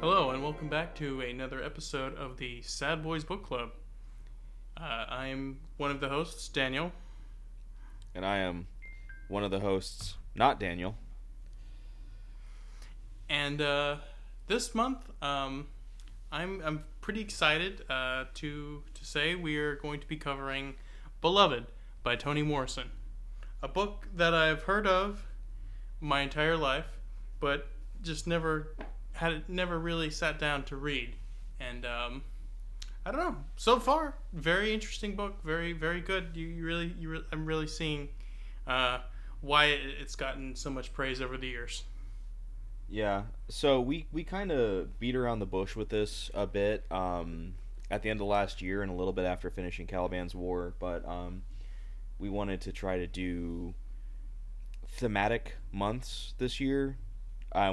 Hello, and welcome back to another episode of the Sad Boys Book Club. I'm one of the hosts, Daniel. And I am one of the hosts, not Daniel. And this month, I'm pretty excited to say we are going to be covering Beloved by Toni Morrison, a book that I've heard of my entire life, but just never really sat down to read. And I don't know. So far, very interesting book. Very good. I'm really seeing why it's gotten so much praise over the years. Yeah, so we kind of beat around the bush with this a bit at the end of last year and a little bit after finishing Caliban's War, but we wanted to try to do thematic months this year,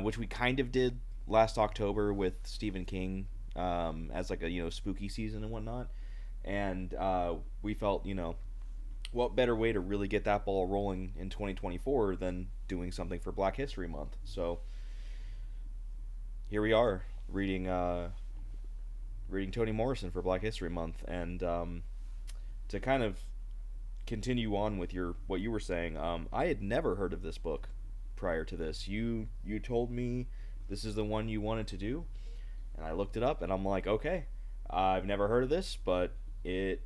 which we kind of did last October with Stephen King as like a spooky season and whatnot, and we felt what better way to really get that ball rolling in 2024 than doing something for Black History Month. So here we are reading Toni Morrison for Black History Month, and to kind of continue on with what you were saying, I had never heard of this book prior to this. You told me this is the one you wanted to do, and I looked it up, and I'm like, okay, I've never heard of this, but it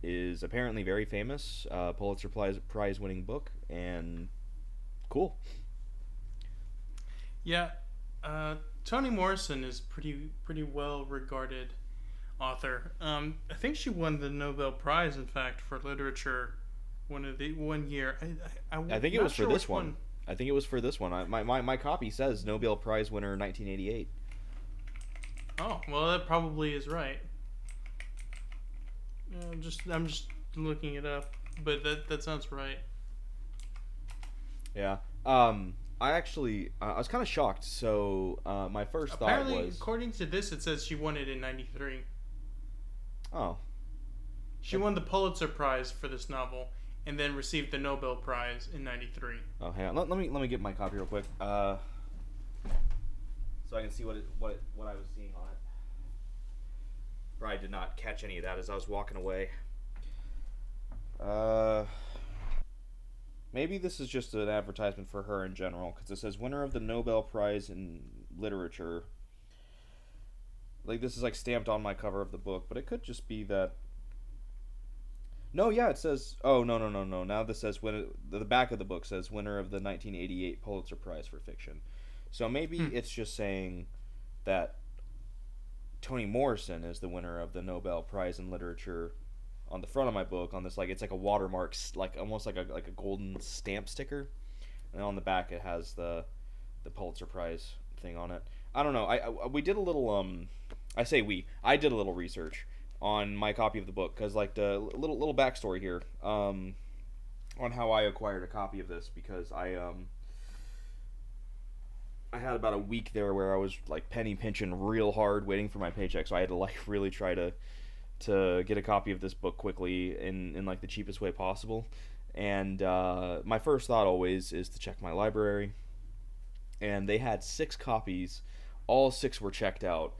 is apparently very famous, Pulitzer Prize winning book, and cool. Yeah, Toni Morrison is pretty well regarded author. I think she won the Nobel Prize, in fact, for literature one year. I think it was for this one. I think it was for this one. My copy says Nobel Prize winner 1988. Oh, well, that probably is right. I'm just looking it up, but that sounds right. Yeah. I was kind of shocked. So my first Apparently, thought was, according to this, it says she won it in '93. oh, She won the Pulitzer Prize for this novel, and then received the Nobel Prize in '93. oh, hang on. Let me get my copy real quick, so I can see what I was seeing on it. Probably did not catch any of that as I was walking away. Maybe this is just an advertisement for her in general, because it says winner of the Nobel Prize in Literature. Like, this is like stamped on my cover of the book, but it could just be that. No, yeah, it says. Oh, no. Now this says the back of the book says winner of the 1988 Pulitzer Prize for Fiction. So maybe it's just saying that Toni Morrison is the winner of the Nobel Prize in Literature on the front of my book, on this, like, it's like a watermark, like almost like a golden stamp sticker, and on the back it has the Pulitzer Prize thing on it. I don't know. We did a little I did a little research on my copy of the book, because, like, the little backstory here on how I acquired a copy of this, because I had about a week there where I was, like, penny pinching real hard waiting for my paycheck, so I had to, like, really try to get a copy of this book quickly in like the cheapest way possible. And my first thought always is to check my library, and they had 6 copies. All 6 were checked out,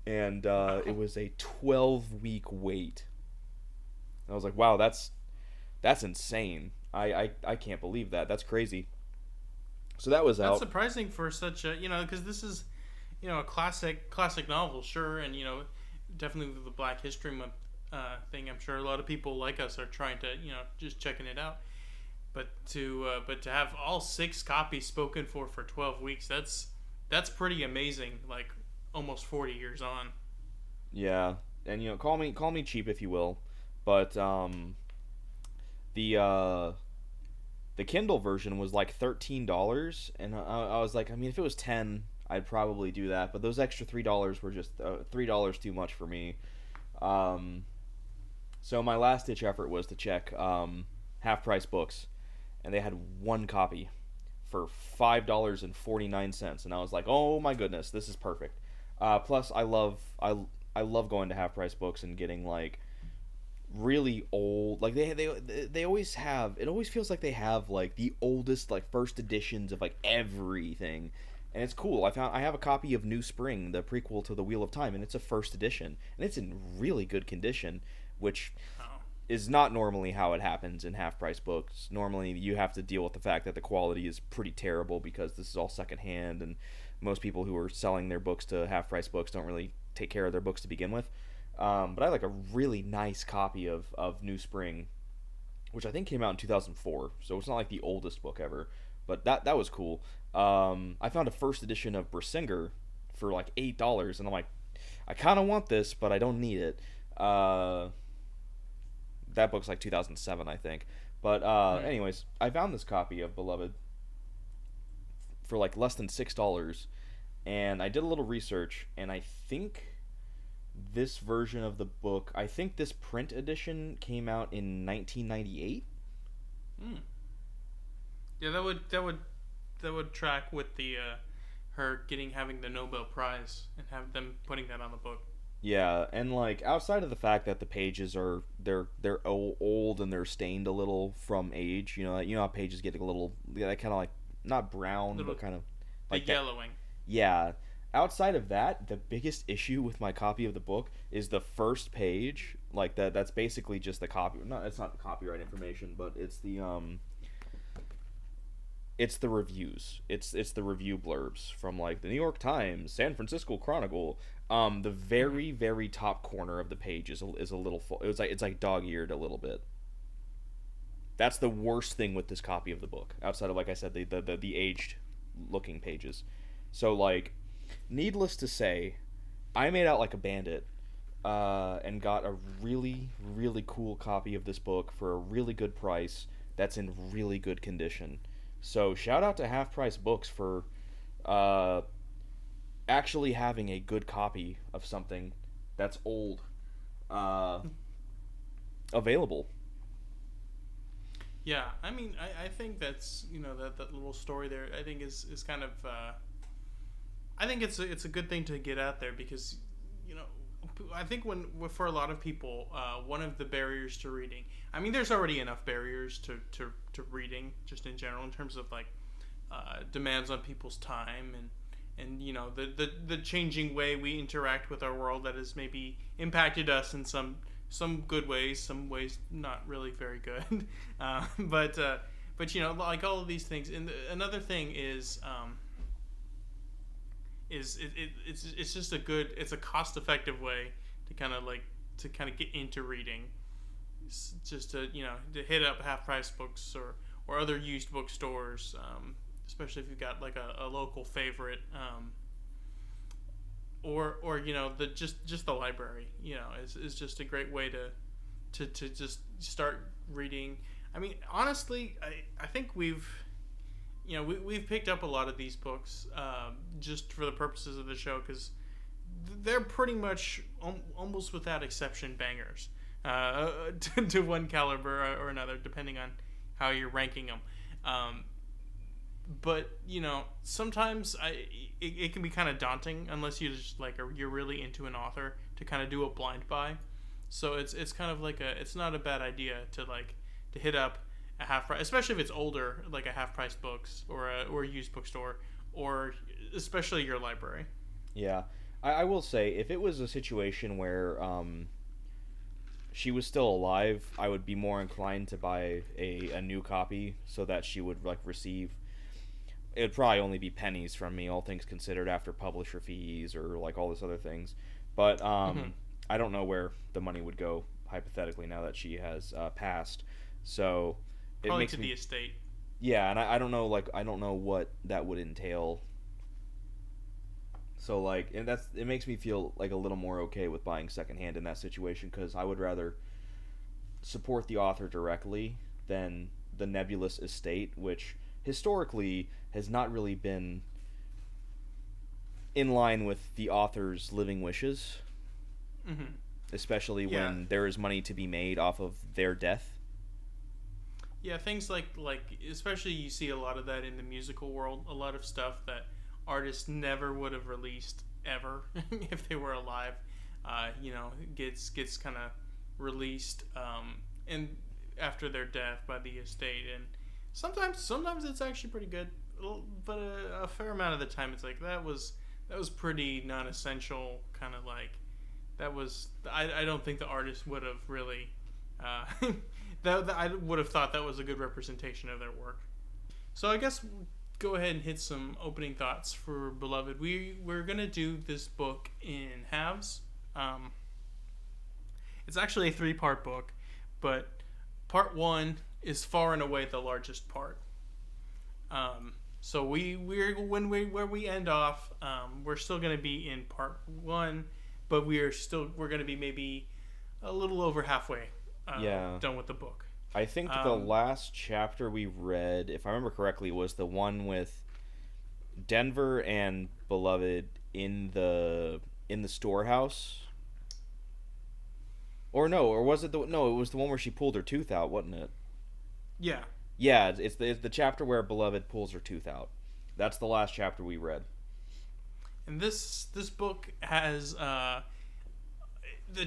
and it was a 12-week wait. I was like, wow, that's insane. I can't believe that. That's crazy. So that was out. That's surprising for such a, because this is, a classic novel, sure, and definitely with the Black History Month thing. I'm sure a lot of people like us are trying to, just checking it out. But to have all 6 copies spoken for 12 weeks, that's pretty amazing. Like, almost 40 years on. Yeah, and call me cheap if you will, but the Kindle version was like $13, and I was like, I mean, if it was 10, I'd probably do that, but those extra $3 were just $3 too much for me. So my last ditch effort was to check half price books, and they had 1 copy for $5.49, and I was like, oh my goodness, this is perfect. Plus, I love going to half price books and getting, like, really old, like they always have, it always feels like they have, like, the oldest, like, first editions of, like, everything, and it's cool. I have a copy of New Spring, the prequel to the Wheel of Time, and it's a first edition, and it's in really good condition, which Oh. is not normally how it happens in half price books. Normally, you have to deal with the fact that the quality is pretty terrible because this is all secondhand, and most people who are selling their books to half price books don't really take care of their books to begin with. But I like a really nice copy of New Spring, which I think came out in 2004, so it's not like the oldest book ever, but that was cool. I found a first edition of Brissinger for like $8, and I'm like, I kind of want this, but I don't need it. That book's like 2007, I think. But anyways, I found this copy of Beloved for like less than $6, and I did a little research, and I think this version of the book, I think this print edition came out in 1998. Mm. Yeah, that would track with the her having the Nobel Prize and have them putting that on the book. Yeah, and like outside of the fact that the pages are they're old and they're stained a little from age, you know how pages get a little, kind of like not brown Little, but kind of the like that. yellowing. Yeah. Outside of that, the biggest issue with my copy of the book is the first page. Like that's basically just the copy. No, it's not the copyright information, but it's the reviews. It's the review blurbs from like the New York Times, San Francisco Chronicle. The very top corner of the page is a little full. It's like dog-eared a little bit. That's the worst thing with this copy of the book. Outside of, like I said, the aged looking pages. So like, needless to say, I made out like a bandit, and got a really cool copy of this book for a really good price. That's in really good condition. So shout out to Half Price Books for actually having a good copy of something that's old available. Yeah, I mean, I think that's that little story there. I think is kind of I think it's a good thing to get out there because I think for a lot of people, one of the barriers to reading. I mean, there's already enough barriers to reading just in general in terms of like demands on people's time and the changing way we interact with our world that has maybe impacted us in some good ways, some ways not really very good. But like all of these things. And another thing is it's just it's a cost effective way to kind of get into reading. It's just to hit up half price books or other used bookstores, especially if you've got like a local favorite, or the just the library is just a great way to just start reading. I mean, honestly, I think we've picked up a lot of these books just for the purposes of the show because they're pretty much almost without exception bangers, to one caliber or another, depending on how you're ranking them. But sometimes it can be kind of daunting unless you just you're really into an author to kind of do a blind buy. So it's kind of like it's not a bad idea to hit up a half price, especially if it's older, like a half price books or a used bookstore, or especially your library. Yeah, I will say if it was a situation where she was still alive, I would be more inclined to buy a new copy so that she would receive. It would probably only be pennies from me, all things considered, after publisher fees or all this other things. But I don't know where the money would go hypothetically now that she has passed. So probably it makes the estate. Yeah, and I don't know I don't know what that would entail. So and it makes me feel a little more okay with buying secondhand in that situation because I would rather support the author directly than the nebulous estate, which historically has not really been in line with the author's living wishes, especially when there is money to be made off of their death. Yeah, things like especially you see a lot of that in the musical world. A lot of stuff that artists never would have released ever if they were alive, gets kind of released and after their death by the estate, and sometimes it's actually pretty good. but a fair amount of the time it's like that was pretty non-essential. Kind of like that was. I don't think the artist would have really. That I would have thought that was a good representation of their work. So I guess we'll go ahead and hit some opening thoughts for Beloved. We're gonna do this book in halves. It's actually a 3-part book, but part 1 is far and away the largest part. So where we end off, we're still gonna be in part 1, but we're gonna be maybe a little over halfway done with the book. I think the last chapter we read, if I remember correctly, was the one with Denver and Beloved in the storehouse. Or no, or was it it was the one where she pulled her tooth out, wasn't it? Yeah. Yeah, it's the chapter where Beloved pulls her tooth out. That's the last chapter we read. And this book has the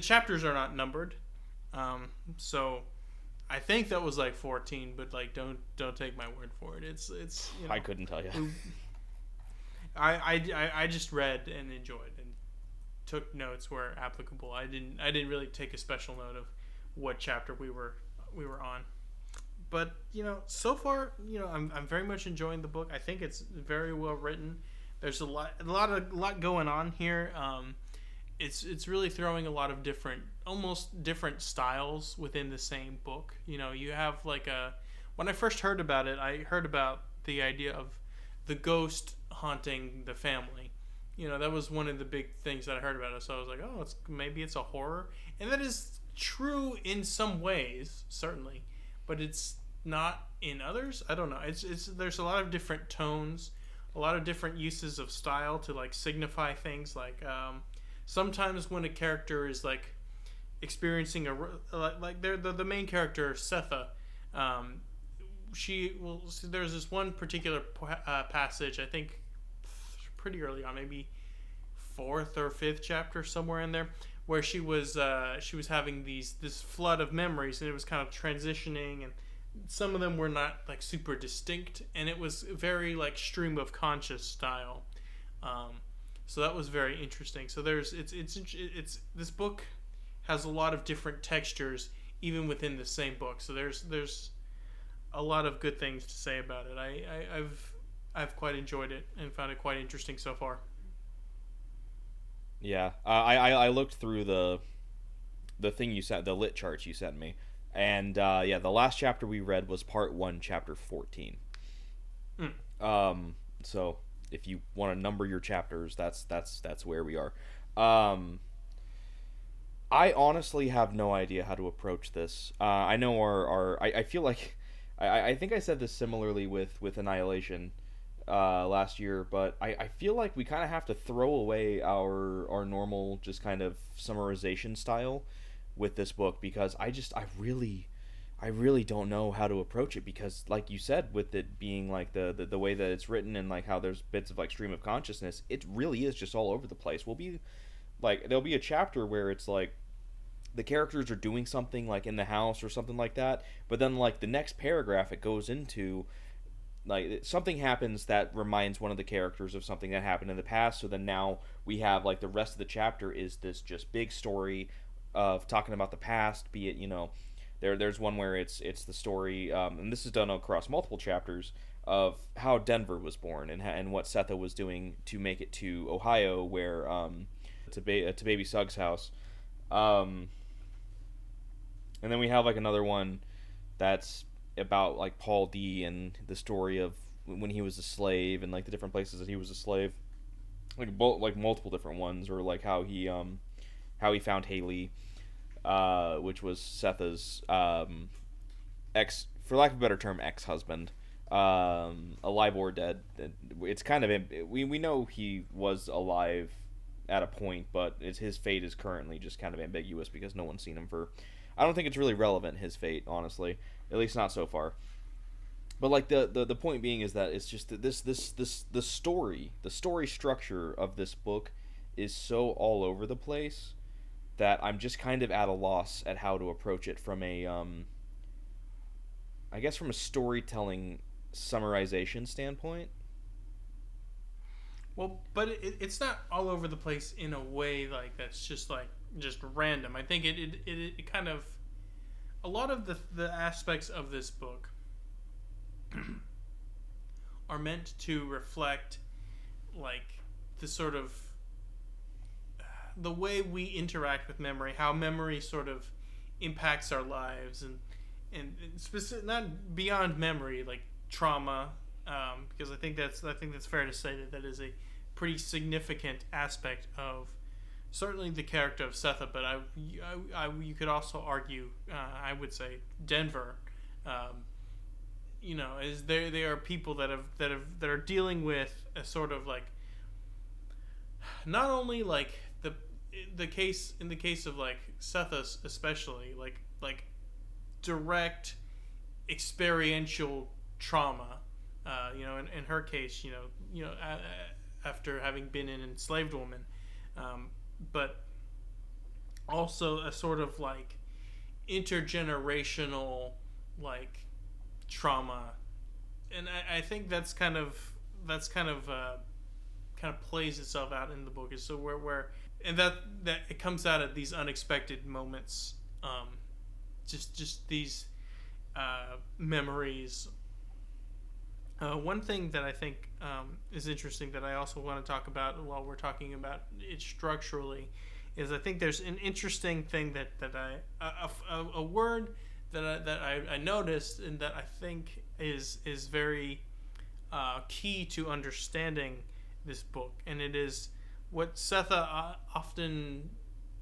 chapters are not numbered, so I think that was like 14, but like don't take my word for it. It's you know, I couldn't tell you. I just read and enjoyed and took notes where applicable. I didn't really take a special note of what chapter we were on. But so far, I'm very much enjoying the book. I think it's very well written. There's a lot going on here. It's really throwing a lot of almost different styles within the same book. You have when I first heard about it, I heard about the idea of the ghost haunting the family. That was one of the big things that I heard about it. So I was like, oh, maybe it's a horror, and that is true in some ways, certainly, but it's not in others. I don't know. It's there's a lot of different tones, a lot of different uses of style to signify things. Sometimes when a character is experiencing the main character Setha, there's this one particular passage, I think pretty early on, maybe 4th or 5th chapter, somewhere in there, where she was having this flood of memories, and it was kind of transitioning, and some of them were not super distinct, and it was very stream of conscious style. So that was very interesting. So it's this book has a lot of different textures even within the same book. So there's a lot of good things to say about it. I've quite enjoyed it and found it quite interesting so far. Yeah, I looked through the thing you sent, the lit charts you sent me, and the last chapter we read was part 1, chapter 14. So if you want to number your chapters, that's where we are. I honestly have no idea how to approach this. I know I feel like I think I said this similarly with Annihilation last year, but I feel like we kind of have to throw away our normal just kind of summarization style with this book, because I really don't know how to approach it, because like you said, with it being the way that it's written and how there's bits of stream of consciousness, it really is just all over the place. There'll be a chapter where it's the characters are doing something in the house or something like that, but then the next paragraph it goes into something happens that reminds one of the characters of something that happened in the past. So then now we have the rest of the chapter is this just big story of talking about the past, be it there's one where it's the story, and this is done across multiple chapters, of how Denver was born and what Setha was doing to make it to Ohio, where to Baby Suggs' house, and then we have another one that's about Paul D and the story of when he was a slave and the different places that he was a slave, multiple different ones, or how he found Haley, which was Setha's ex, for lack of a better term, ex-husband, alive or dead. It's kind of we know he was alive at a point, but his fate is currently just kind of ambiguous because no one's seen him for. I don't think it's really relevant, his fate, honestly, at least not so far. But the point being is that it's just that the story structure of this book is so all over the place that I'm just kind of at a loss at how to approach it from a I guess from a storytelling summarization standpoint. Well, but it's not all over the place in a way like that's just random. I think it kind of a lot of the aspects of this book are meant to reflect like the sort of the way we interact with memory, how memory sort of impacts our lives, and specific, not beyond memory, like trauma, because I think that's fair to say that that is a pretty significant aspect of certainly the character of Setha, but you could also argue, I would say Denver. Is they are people that are dealing with a sort of like not only like the case in the case of like Setha especially like direct experiential trauma. In her case, after having been an enslaved woman, but also a sort of like intergenerational like trauma, and I think that's kind of plays itself out in the book is so where and that it comes out at these unexpected moments, just these memories. One thing that I think is interesting that I also want to talk about while we're talking about it structurally is I think there's an interesting thing that a word that I noticed and that I think is very key to understanding this book, and it is what Setha often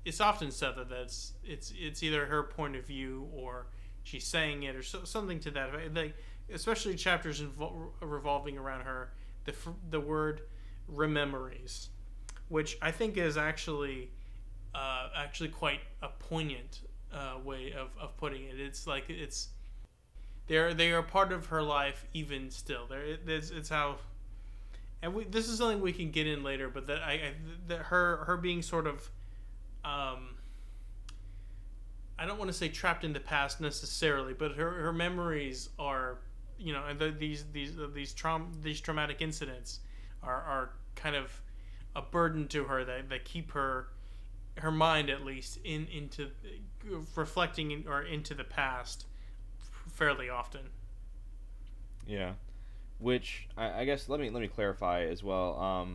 it's often Setha that's it's either her point of view or she's saying it or something to that effect. Like, especially chapters revolving around her, the word rememories, which I think is actually quite a poignant way of putting it. It's like they are part of her life even still. It's how, and this is something we can get in later, but that her being sort of I don't want to say trapped in the past necessarily, but her memories are, and these traumatic incidents are kind of a burden to her that keep her mind at least into reflecting or into the past fairly often. Yeah, which I guess let me clarify as well.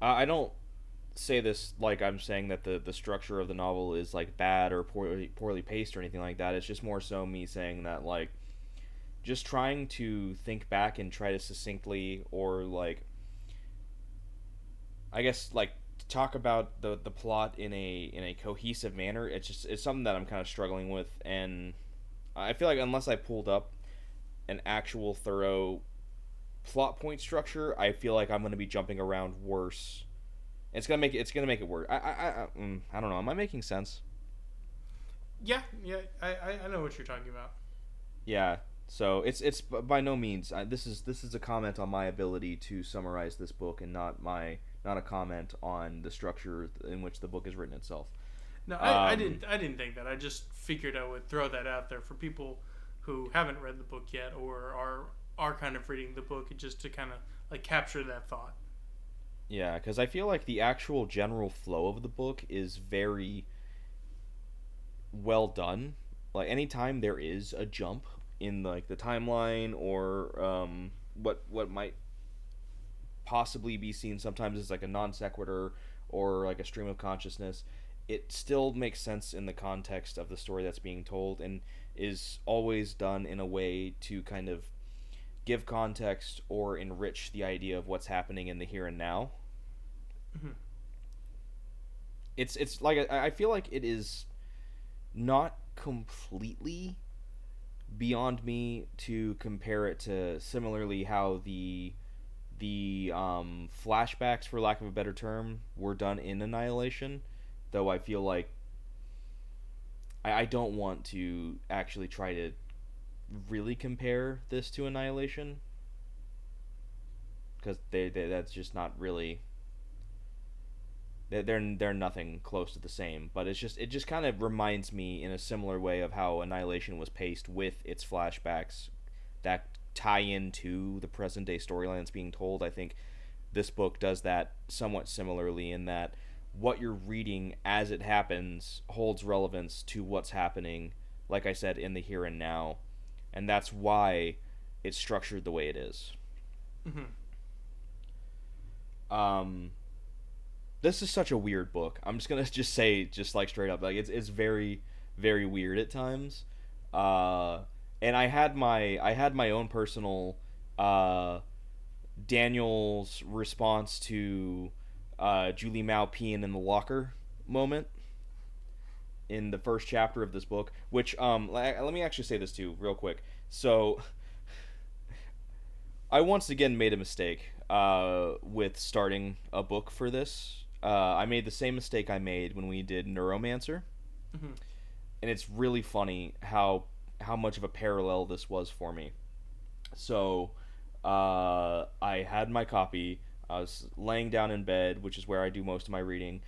I don't say this like I'm saying that the structure of the novel is like bad or poorly paced or anything like that. It's just more so me saying that like just trying to think back and try to succinctly or like I guess like talk about the plot in a cohesive manner. It's something that I'm kind of struggling with, and I feel like unless I pulled up an actual thorough plot point structure, I feel like I'm going to be jumping around worse. It's gonna make it worse. I don't know. Am I making sense? Yeah, I know what you're talking about. Yeah. So it's by no means. This is a comment on my ability to summarize this book, and not a comment on the structure in which the book is written itself. No, I didn't think that. I just figured I would throw that out there for people who haven't read the book yet or are kind of reading the book, just to kind of like capture that thought. Yeah, because I feel like the actual general flow of the book is very well done. Like anytime there is a jump in like the timeline or what might possibly be seen sometimes as like a non sequitur or like a stream of consciousness, it still makes sense in the context of the story that's being told and is always done in a way to kind of give context or enrich the idea of what's happening in the here and now. Mm-hmm. It's like I feel like it is not completely beyond me to compare it to similarly how the flashbacks, for lack of a better term, were done in Annihilation, though I feel like I don't want to actually try to really compare this to Annihilation, because they that's just not really they're nothing close to the same. But it just kind of reminds me in a similar way of how Annihilation was paced with its flashbacks that tie into the present day storyline that's being told. I think this book does that somewhat similarly, in that what you're reading as it happens holds relevance to what's happening, like I said, in the here and now. And that's why it's structured the way it is. Mm-hmm. This is such a weird book. I'm just gonna just say, just like straight up, like it's very, very weird at times. And I had my own personal Daniel's response to Julie Mao peeing in the locker moment in the first chapter of this book. Which let me actually say this too, real quick. So I once again made a mistake with starting a book for this. I made the same mistake I made when we did Neuromancer. Mm-hmm. And it's really funny how much of a parallel this was for me. So I had my copy. I was laying down in bed, which is where I do most of my reading,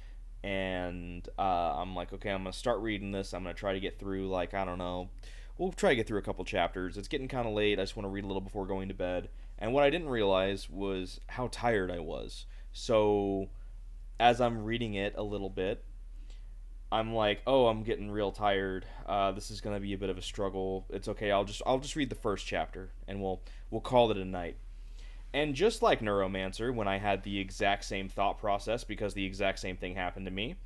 and I'm like, okay, I'm gonna start reading this. I'm gonna try to get through, like, I don't know, we'll try to get through a couple chapters. It's getting kind of late. I just want to read a little before going to bed. And what I didn't realize was how tired I was. So as I'm reading it a little bit, I'm like, oh, I'm getting real tired. This is gonna be a bit of a struggle. It's okay. I'll just read the first chapter, and we'll call it a night. And just like Neuromancer, when I had the exact same thought process because the exact same thing happened to me,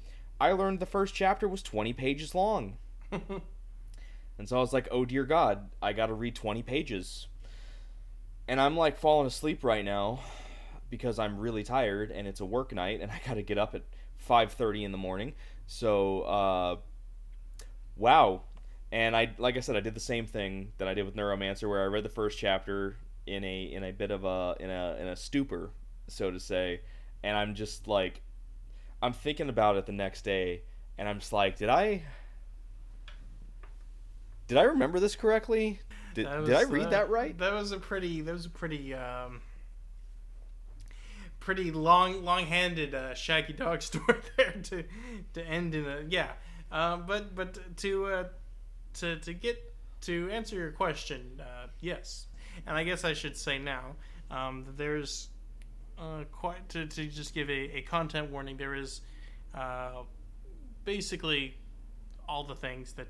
I learned the first chapter was 20 pages long. And so I was like, oh dear God, I gotta read 20 pages. And I'm like falling asleep right now because I'm really tired and it's a work night and I gotta get up at 5:30 in the morning. So, wow. And like I said, I did the same thing that I did with Neuromancer, where I read the first chapter in a bit of a stupor, so to say, and I'm just like, I'm thinking about it the next day, and I'm just like, did I remember this correctly? Did I read that right? That was a pretty pretty long-handed shaggy dog story there to end in a but to answer your question, yes. And I guess I should say now that there's quite to just give a content warning. There is basically all the things that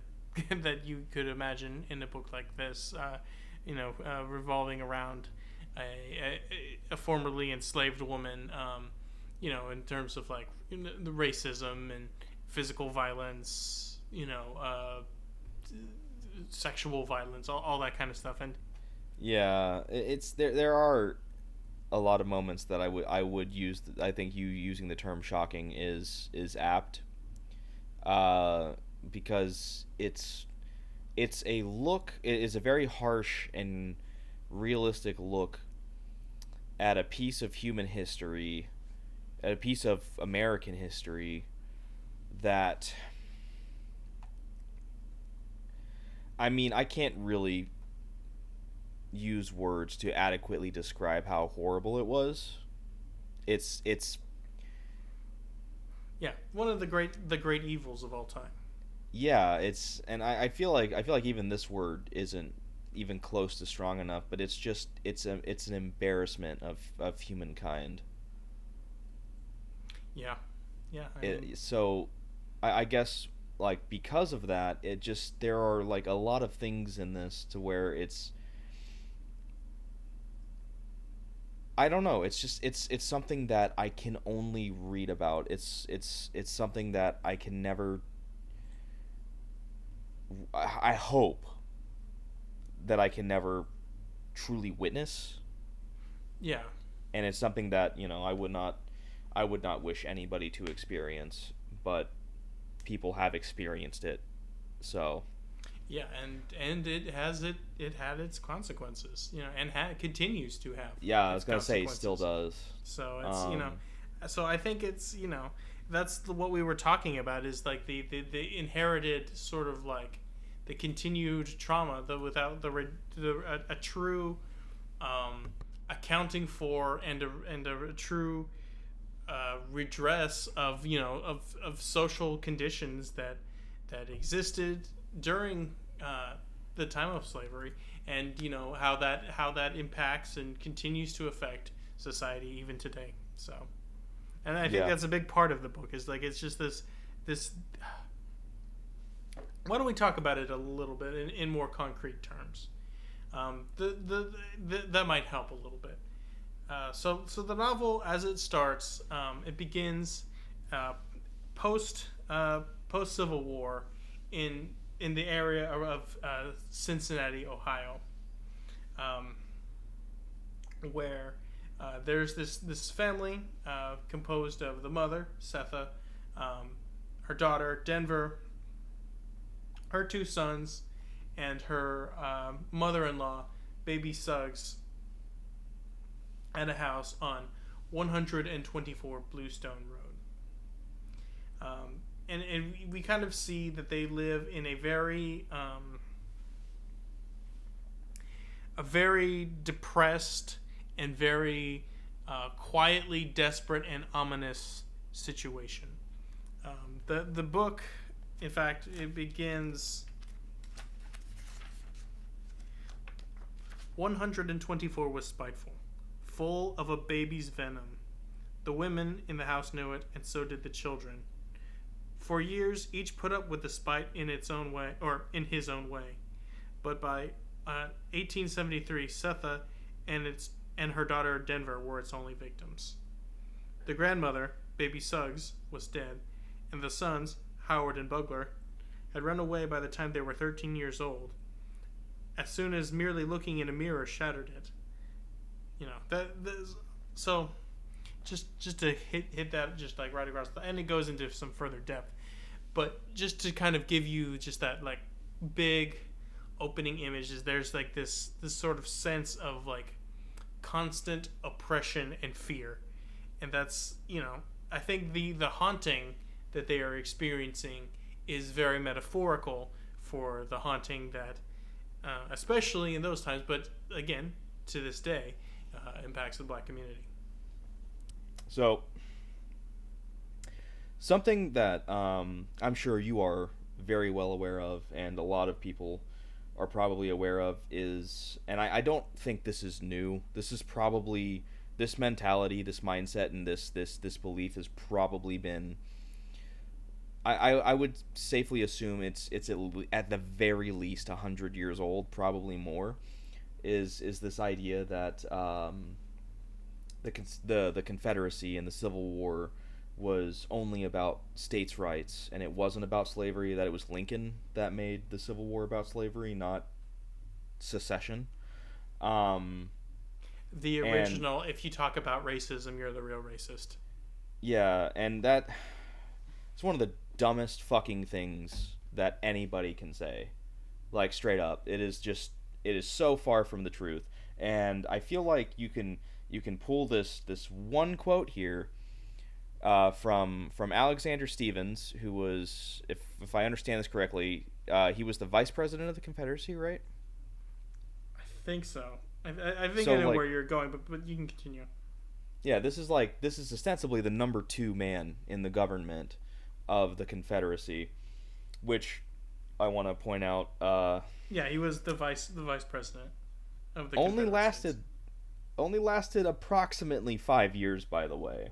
that you could imagine in a book like this, revolving around a formerly enslaved woman, in terms of like the racism and physical violence, sexual violence, all that kind of stuff. And yeah, it's there are a lot of moments that I would use. I think you using the term shocking is apt, because it's a look. It is a very harsh and realistic look at a piece of human history, at a piece of American history that, I mean, I can't really use words to adequately describe how horrible it was. It's yeah, one of the great evils of all time. Yeah, and I feel like even this word isn't even close to strong enough, but it's an embarrassment of humankind. Yeah. So I guess, like, because of that, there are like a lot of things in this to where it's, I don't know, it's something that I can only read about. It's something that I can never, I hope that I can never truly witness. Yeah. And it's something that, I would not wish anybody to experience, but people have experienced it. So yeah, and it had its consequences, and continues to have. Yeah, I was gonna say it still does. So it's so I think it's that's what we were talking about, is like the inherited sort of like the continued trauma, without a true accounting for and a true redress of social conditions that existed during the time of slavery, and how that impacts and continues to affect society even today. So, and I think Yeah. that's a big part of the book. Is like it's just this. Why don't we talk about it a little bit in more concrete terms? That might help a little bit. So the novel, as it starts, it begins post post Civil War in the area of Cincinnati, Ohio, um, where there's this family composed of the mother, Setha, her daughter, Denver, her two sons, and her mother-in-law, Baby Suggs, and a house on 124 Bluestone Road. And we kind of see that they live in a very depressed and very quietly desperate and ominous situation. The book, in fact, it begins 124 was spiteful, full of a baby's venom. The women in the house knew it, and so did the children. For years, each put up with the spite in its own way, or in his own way. But by 1873, Setha and her daughter Denver were its only victims. The grandmother, Baby Suggs, was dead, and the sons, Howard and Bugler, had run away by the time they were 13 years old. As soon as merely looking in a mirror shattered it. So just to hit that just like right across and it goes into some further depth. But just to kind of give you just that like big opening images, there's like this sort of sense of like constant oppression and fear. And that's, I think the haunting that they are experiencing is very metaphorical for the haunting that especially in those times, but again, to this day, impacts the black community. So, something that I'm sure you are very well aware of, and a lot of people are probably aware of, is, and I don't think this is new. This is probably this mentality, this mindset, and this belief has probably been. I would safely assume it's at the very least 100 years old, probably more. Is this idea that the Confederacy and the Civil War was only about states' rights, and it wasn't about slavery, that it was Lincoln that made the Civil War about slavery, not secession. The original, if you talk about racism, you're the real racist. Yeah, and that it's one of the dumbest fucking things that anybody can say. Like, straight up. It is so far from the truth. And I feel like you can pull this one quote here from Alexander Stephens, who was, if I understand this correctly, he was the vice president of the Confederacy, right? I think so. I think So, I know like, where you're going, but you can continue. Yeah, this is ostensibly the number 2 man in the government of the Confederacy, which I want to point out. Yeah, he was the vice president of the only Confederate lasted approximately 5 years, by the way.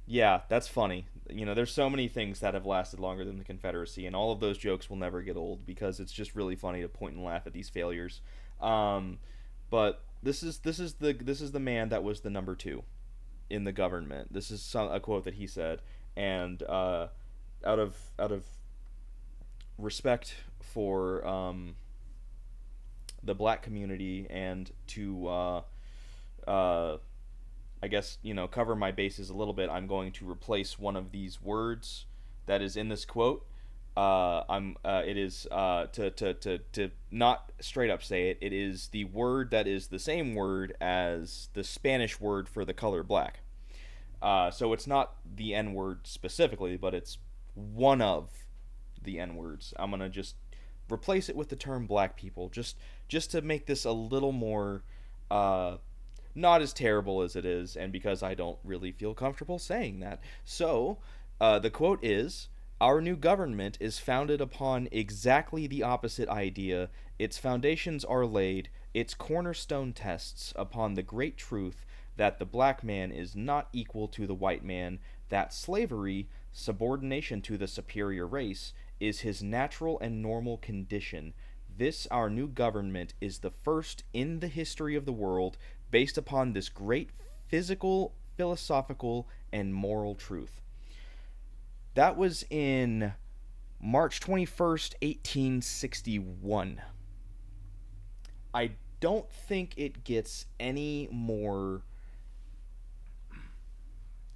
Yeah, that's funny. There's so many things that have lasted longer than the Confederacy, and all of those jokes will never get old because it's just really funny to point and laugh at these failures. But this is the man that was the number 2 in the government. This is a quote that he said, and out of respect for the black community and to I guess cover my bases a little bit, I'm going to replace one of these words that is in this quote. It is to not straight up say it. It is the word that is the same word as the Spanish word for the color black. So it's not the N word specifically, but it's one of the N words. I'm gonna just replace it with the term black people, just to make this a little more not as terrible as it is, and because I don't really feel comfortable saying that. So the quote is, Our new government is founded upon exactly the opposite idea. Its foundations are laid, its cornerstone tests upon the great truth that the black man is not equal to the white man, that slavery, subordination to the superior race, is his natural and normal condition. This, our new government, is the first in the history of the world based upon this great physical, philosophical, and moral truth. That was in March 21st, 1861. I don't think it gets any more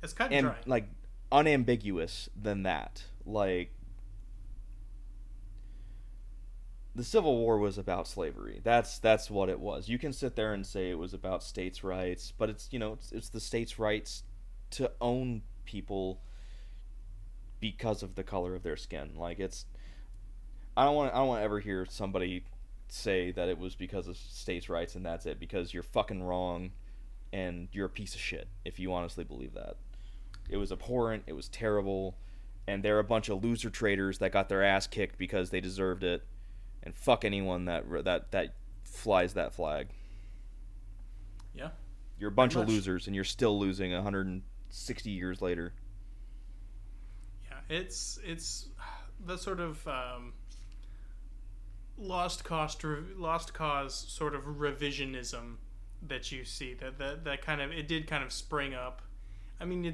It's cut and dry. like unambiguous than that. Like, the Civil War was about slavery. That's what it was. You can sit there and say it was about states' rights, but it's, it's the states' rights to own people because of the color of their skin. Like, it's I don't want to ever hear somebody say that it was because of states' rights and that's it, because you're fucking wrong and you're a piece of shit if you honestly believe that. It was abhorrent, it was terrible, and they're a bunch of loser traders that got their ass kicked because they deserved it. And fuck anyone that flies that flag. Yeah. You're a bunch of losers and you're still losing 160 years later. Yeah, it's the sort of lost cause sort of revisionism that you see that kind of, it did kind of spring up. I mean,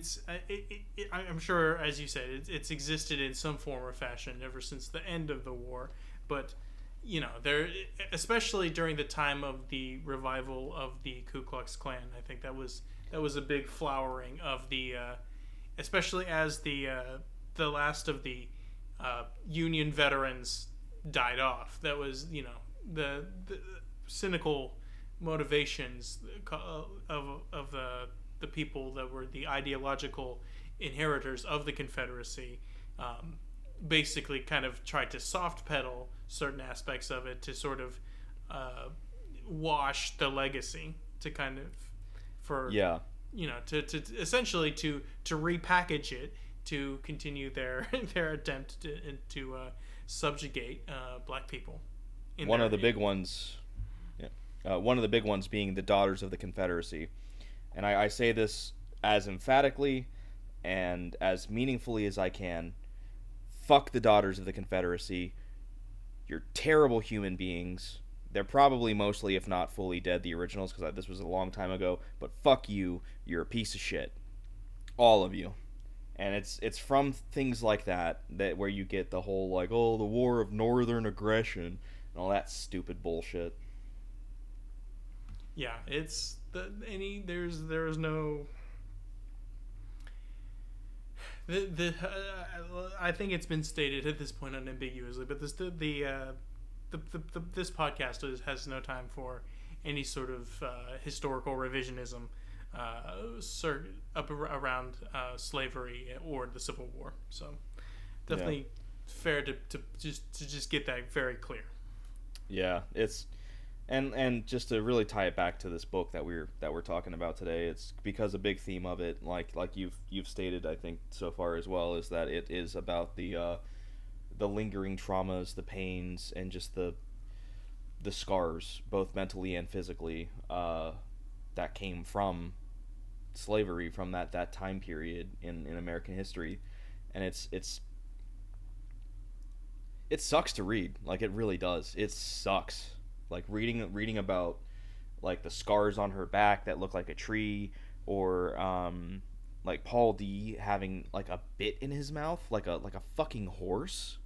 I'm sure, as you said, it's existed in some form or fashion ever since the end of the war, but there, especially during the time of the revival of the Ku Klux Klan, I think that was a big flowering of the, especially as the last of the Union veterans died off. That was, the cynical motivations of the people that were the ideological inheritors of the Confederacy. Basically kind of tried to soft pedal certain aspects of it to sort of wash the legacy, to kind of, for to essentially to repackage it, to continue their attempt to subjugate black people. One of the big ones being the Daughters of the Confederacy, and I say this as emphatically and as meaningfully as I can. Fuck the Daughters of the Confederacy. You're terrible human beings. They're probably mostly, if not fully dead, the originals, because this was a long time ago. But fuck you. You're a piece of shit. All of you. And it's from things like that where you get the whole, like, oh, the war of northern aggression and all that stupid bullshit. Yeah, it's there's no. I think it's been stated at this point unambiguously, but this podcast has no time for any sort of historical revisionism around slavery or the Civil War. So definitely fair to just get that very clear. Yeah, it's and just to really tie it back to this book that we're talking about today, it's because a big theme of it, like you've stated, I think so far as well, is that it is about the lingering traumas, the pains, and just the scars, both mentally and physically, that came from slavery, from that time period in American history. And it sucks to read. Like, it really does. It sucks. Like, reading about, like, the scars on her back that look like a tree, or like Paul D having, like, a bit in his mouth, like a fucking horse,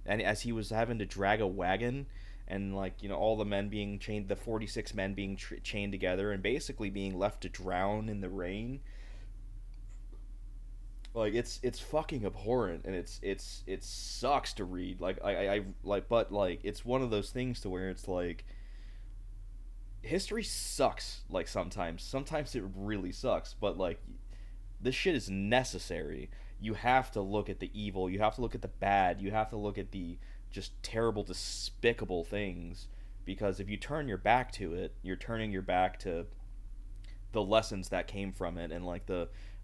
and as he was having to drag a wagon, and, like, all the men being chained, the 46 men being chained together and basically being left to drown in the rain. Like, it's fucking abhorrent, and it sucks to read. Like, but, like, it's one of those things to where it's like, history sucks. Like, sometimes it really sucks, but, like, this shit is necessary. You have to look at the evil, you have to look at the bad, you have to look at the just terrible, despicable things, because if you turn your back to it, you're turning your back to the lessons that came from it, and, like,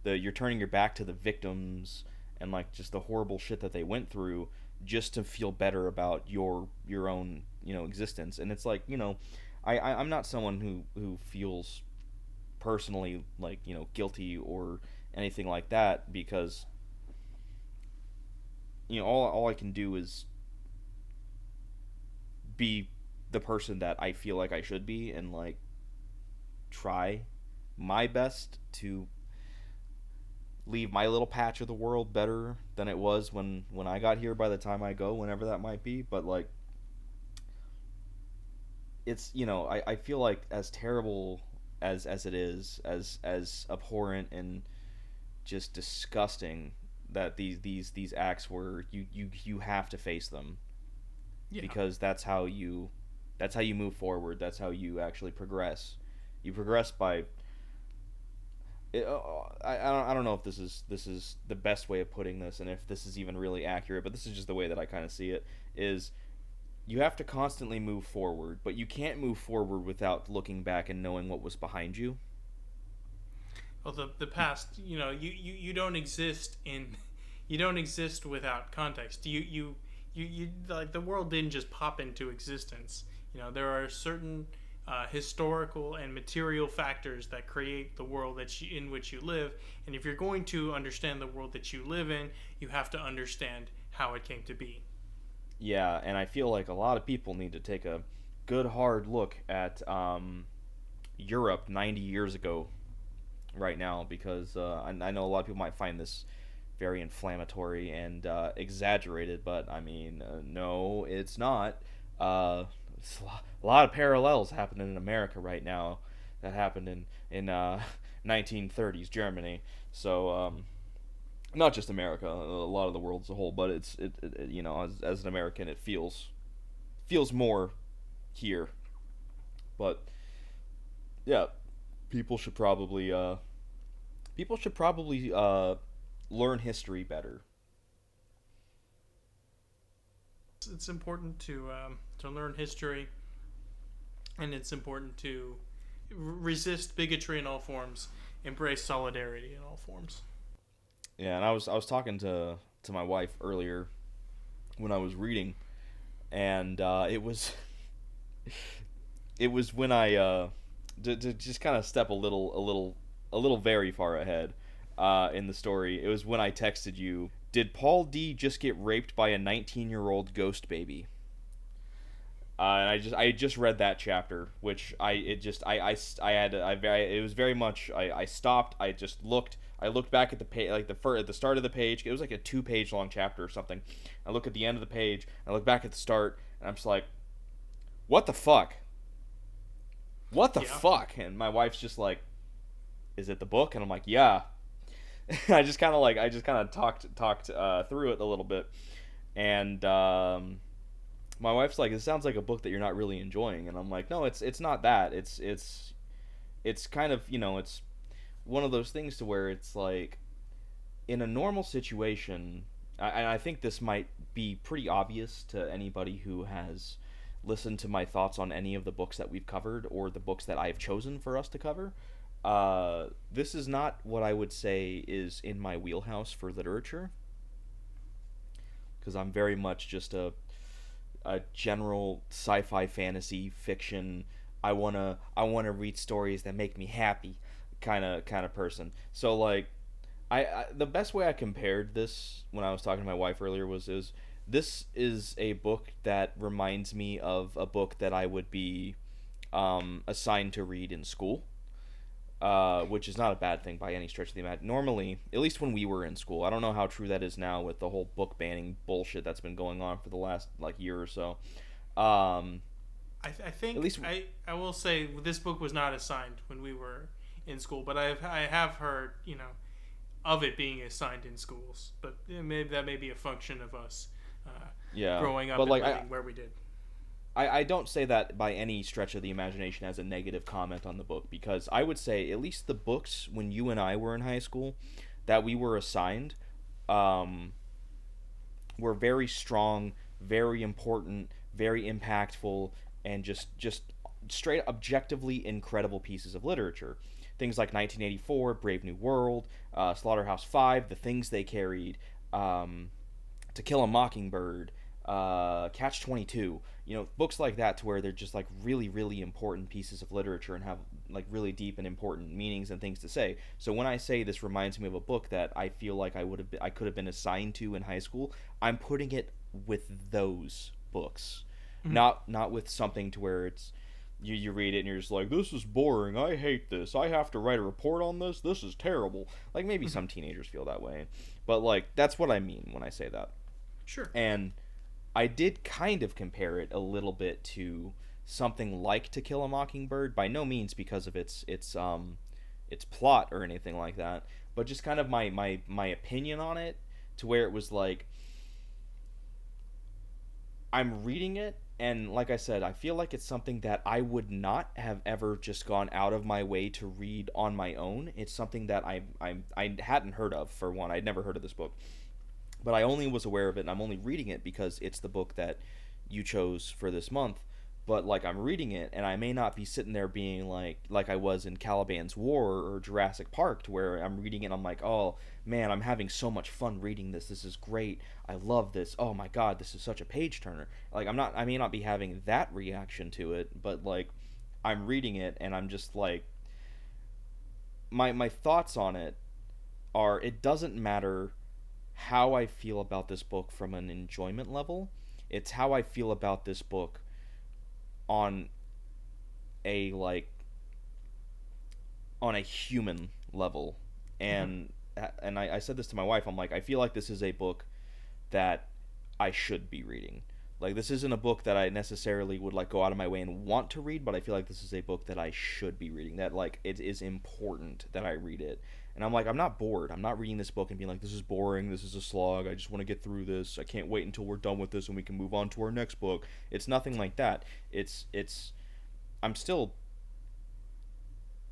you're turning your back to the victims and like just the horrible shit that they went through just to feel better about your own existence. And it's like, I'm not someone who feels personally like guilty or anything like that, because all I can do is be the person that I feel like I should be, and like try my best to leave my little patch of the world better than it was when I got here, by the time I go, whenever that might be. But like, it's I feel like, as terrible as it is, as abhorrent and just disgusting that these acts were, you have to face them, Yeah. because that's how you move forward. That's how you actually progress. You progress by I don't know if this is the best way of putting this, and if this is even really accurate, but this is just the way that I kind of see it. Is you have to constantly move forward, but you can't move forward without looking back and knowing what was behind you. Well, the past, you don't exist in, you don't exist without context. You like, the world didn't just pop into existence. There are certain historical and material factors that create the world in which you live, and if you're going to understand the world that you live in, you have to understand how it came to be. Yeah, and I feel like a lot of people need to take a good hard look at Europe 90 years ago right now, because I know a lot of people might find this very inflammatory and exaggerated, but I mean, no, it's not. It's a lot of parallels happening in America right now that happened in 1930s Germany. So not just America, a lot of the world as a whole, but as an American, it feels more here. But yeah, people should probably learn history better. It's important to learn history, and it's important to resist bigotry in all forms, embrace solidarity in all forms. Yeah, and I was talking to my wife earlier when I was reading, and it was when I to just kind of step a little very far ahead in the story. It was when I texted you, did Paul D just get raped by a 19-year-old ghost baby? And I just read that chapter, which it was very much, I stopped, I looked back at the page, like at the start of the page. It was like a 2-page long chapter or something. I look at the end of the page, I look back at the start, and I'm just like, what the fuck? What the Yeah. fuck? And my wife's just like, is it the book? And I'm like, yeah. I just kind of talked through it a little bit, and my wife's like, it sounds like a book that you're not really enjoying. And I'm like, no, it's not that. It's kind of, it's one of those things to where it's like, in a normal situation, I think this might be pretty obvious to anybody who has listened to my thoughts on any of the books that we've covered, or the books that I've chosen for us to cover. This is not what I would say is in my wheelhouse for literature, because I'm very much just a general sci-fi fantasy fiction. I wanna read stories that make me happy, kind of person. So like, I the best way I compared this when I was talking to my wife earlier was this is a book that reminds me of a book that I would be assigned to read in school. Which is not a bad thing by any stretch of the imagination. Normally, at least when we were in school, I don't know how true that is now with the whole book banning bullshit that's been going on for the last like year or so. Um, I think at least, I will say this book was not assigned when we were in school, but I have heard of it being assigned in schools, but maybe that may be a function of us yeah, growing up but and like living where we did. I don't say that by any stretch of the imagination as a negative comment on the book, because I would say at least the books when you and I were in high school that we were assigned um, were very strong, very important, very impactful, and just straight objectively incredible pieces of literature. Things like 1984, Brave New World, Slaughterhouse Five, the things they carried. To Kill a Mockingbird, Catch 22. Books like that to where they're just like really, really important pieces of literature and have like really deep and important meanings and things to say. So when I say this reminds me of a book that I feel like I could have been assigned to in high school, I'm putting it with those books, Mhm. not with something to where it's you read it and you're just like, this is boring, I hate this, I have to write a report on this is terrible. Like maybe Mhm. some teenagers feel that way, but like that's what I mean when I say that. Sure. And I did kind of compare it a little bit to something like To Kill a Mockingbird, by no means because of its plot or anything like that, but just kind of my opinion on it, to where it was like I'm reading it, and like I said, I feel like it's something that I would not have ever just gone out of my way to read on my own. It's something that I hadn't heard of. For one, I'd never heard of this book, but I only was aware of it, and I'm only reading it because it's the book that you chose for this month. But like I'm reading it, and I may not be sitting there being like I was in Caliban's War or Jurassic Park, to where I'm reading it and I'm like, oh man, I'm having so much fun reading this. This is great. I love this. Oh my god, this is such a page turner. Like I may not be having that reaction to it, but like I'm reading it and I'm just like my thoughts on it are, it doesn't matter how I feel about this book from an enjoyment level. It's how I feel about this book on a like on a human level. Mhm. And I said this to my wife. I'm like, I feel like this is a book that I should be reading. Like this isn't a book that I necessarily would like go out of my way and want to read, but I feel like this is a book that I should be reading. That like it is important that I read it. And I'm like, I'm not bored. I'm not reading this book and being like, this is boring. This is a slog. I just want to get through this. I can't wait until we're done with this and we can move on to our next book. It's nothing like that. It's I'm still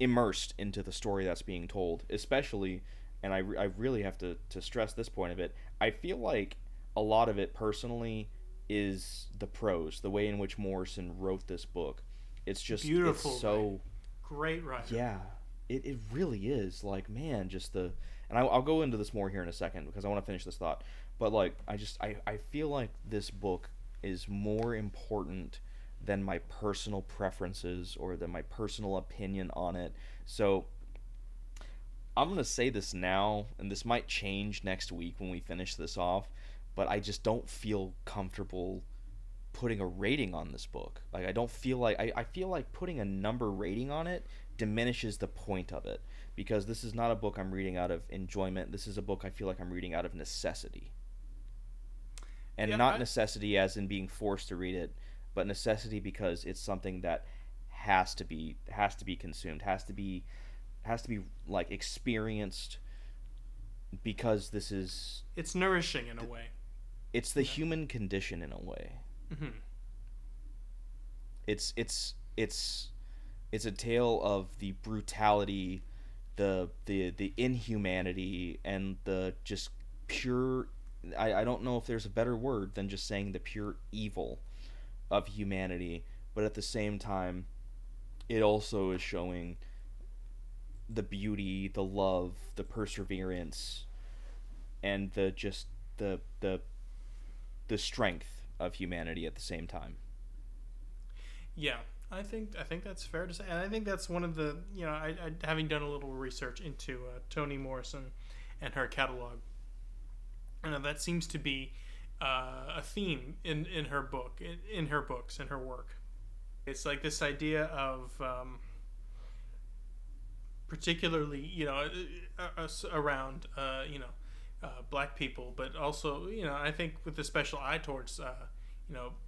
immersed into the story that's being told, especially, and I really have to stress this point of it. I feel like a lot of it personally is the prose, the way in which Morrison wrote this book. It's Beautiful writing. so, Great writer. yeah, it really is. Like, man, just and I'll go into this more here in a second because I want to finish this thought. But like, I feel like this book is more important than my personal preferences or than my personal opinion on it. So I'm gonna say this now, and this might change next week when we finish this off, but I just don't feel comfortable putting a rating on this book. Like I don't feel like I feel like putting a number rating on it diminishes the point of it, because this is not a book I'm reading out of enjoyment. This is a book I feel like I'm reading out of necessity. And Yeah. not necessity as in being forced to read it, but necessity because it's something that has to be consumed, has to be like experienced, because this is It's nourishing in a way. it's the You know. human condition in a way. Mhm. It's it's a tale of the brutality, the inhumanity, and the just pure. I don't know if there's a better word than just saying the pure evil of humanity, but at the same time, it also is showing the beauty, the love, the perseverance, and the the strength of humanity at the same time. Yeah, I think that's fair to say, and I think that's one of the I having done a little research into Toni Morrison and her catalog, and that seems to be a theme in her book, in her books, in her work. It's like this idea of particularly around black people, but also I think with a special eye towards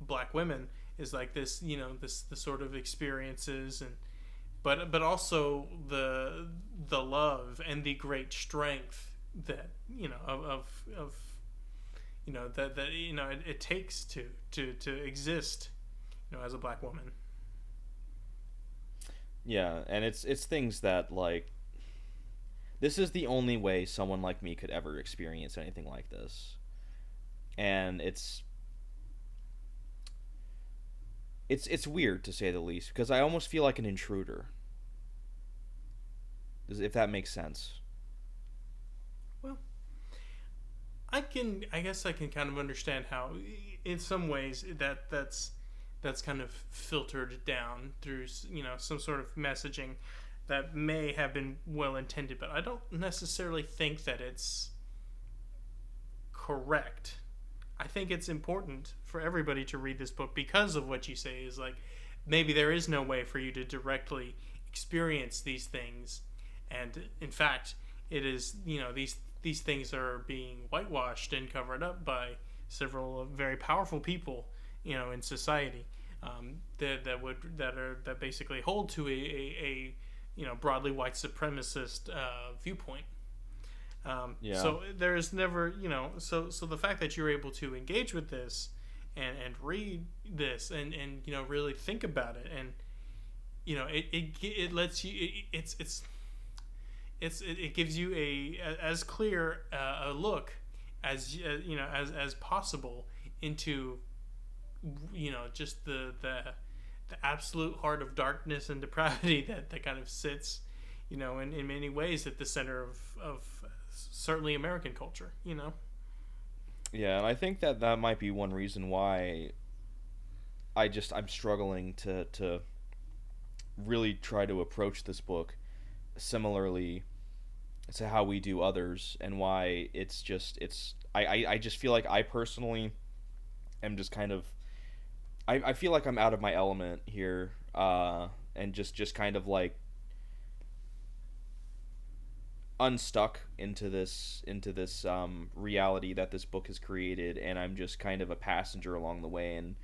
black women, is like this this the sort of experiences, and but also the love and the great strength that of that it takes to exist as a black woman. Yeah, and it's things that like this is the only way someone like me could ever experience anything like this. And it's weird to say the least, because I almost feel like an intruder, if that makes sense. Well, I guess I can kind of understand how, in some ways, that's kind of filtered down through some sort of messaging that may have been well intended, but I don't necessarily think that it's correct. I think it's important for everybody to read this book because of what you say is like maybe there is no way for you to directly experience these things, and in fact it is these things are being whitewashed and covered up by several very powerful people in society, that basically hold to a broadly white supremacist viewpoint. Yeah. So there is never, so the fact that you're able to engage with this and read this and really think about it, and it lets you it gives you as clear a look as as possible into just the absolute heart of darkness and depravity that kind of sits in many ways at the center of certainly American culture. Yeah, and I think that might be one reason why I'm struggling to really try to approach this book similarly to how we do others, and why I just feel like I personally am just kind of I feel like I'm out of my element here, and just kind of like unstuck into this reality that this book has created, and I'm just kind of a passenger along the way, and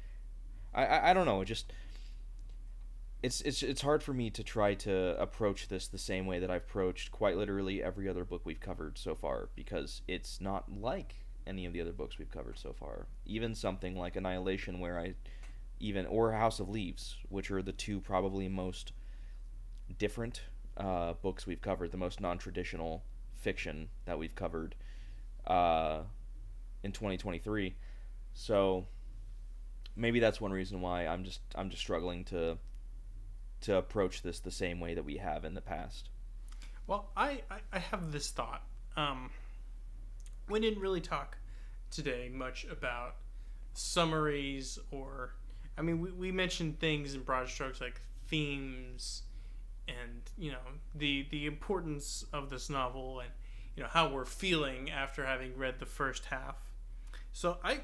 I don't know, it's hard for me to try to approach this the same way that I've approached quite literally every other book we've covered so far, because it's not like any of the other books we've covered so far. Even something like Annihilation, or House of Leaves, which are the two probably most different books we've covered, the most non-traditional fiction that we've covered in 2023. So maybe that's one reason why I'm just struggling to approach this the same way that we have in the past. Well, I have this thought. We didn't really talk today much about summaries, or I mean, we mentioned things in broad strokes like themes and the importance of this novel, and how we're feeling after having read the first half. So I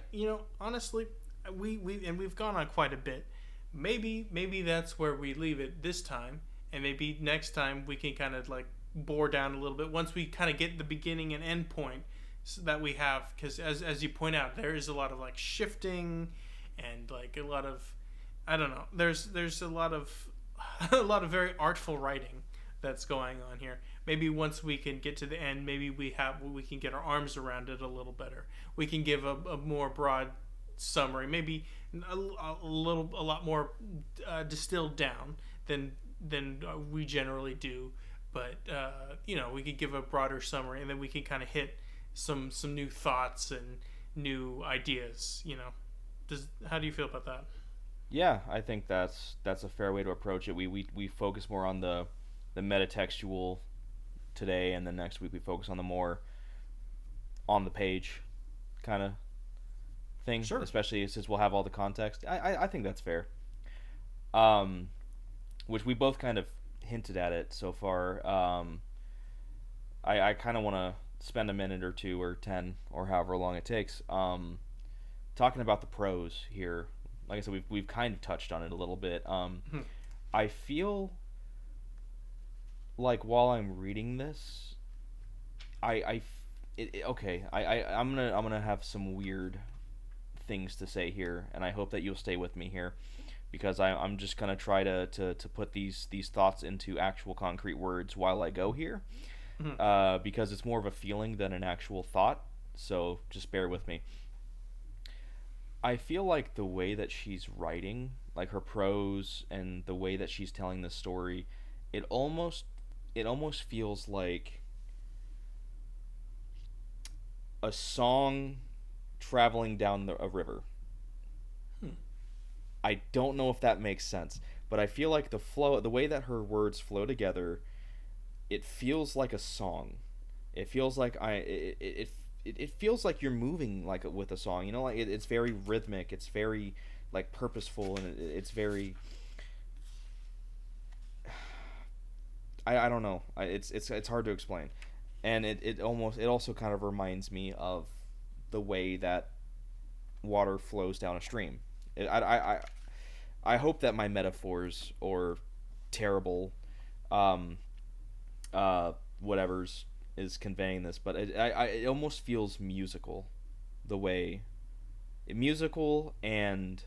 honestly, we've gone on quite a bit. Maybe that's where we leave it this time, and maybe next time we can kind of like bore down a little bit once we kind of get the beginning and end point, so that we have, because as you point out, there is a lot of like shifting and like a lot of, I don't know, there's a lot of a lot of very artful writing that's going on here. Maybe once we can get to the end, maybe we can get our arms around it a little better. We can give a more broad summary, maybe a lot more distilled down than we generally do. But we could give a broader summary, and then we can kind of hit some new thoughts and new ideas. How do you feel about that? Yeah, I think that's a fair way to approach it. We focus more on the metatextual today, and then next week we focus on the more on the page kind of thing. Sure. Especially since we'll have all the context. I think that's fair. Which we both kind of hinted at it so far. I kind of want to spend a minute or two or 10 or however long it takes talking about the prose here. Like I said, we've kind of touched on it a little bit. I feel like while I'm reading this, I'm gonna have some weird things to say here, and I hope that you'll stay with me here, because I'm just gonna try to put these thoughts into actual concrete words while I go here, because it's more of a feeling than an actual thought. So just bear with me. I feel like the way that she's writing, like her prose and the way that she's telling the story, it almost feels like a song traveling down a river. I don't know if that makes sense, but I feel like the way that her words flow together, it feels like a song. It feels like it feels like you're moving like with a song. You know, like it's very rhythmic. It's very like purposeful, and it's very. I don't know. It's hard to explain, and it also kind of reminds me of the way that water flows down a stream. I hope that my metaphors or terrible um, whatever's is conveying this, but it almost feels musical, the way musical and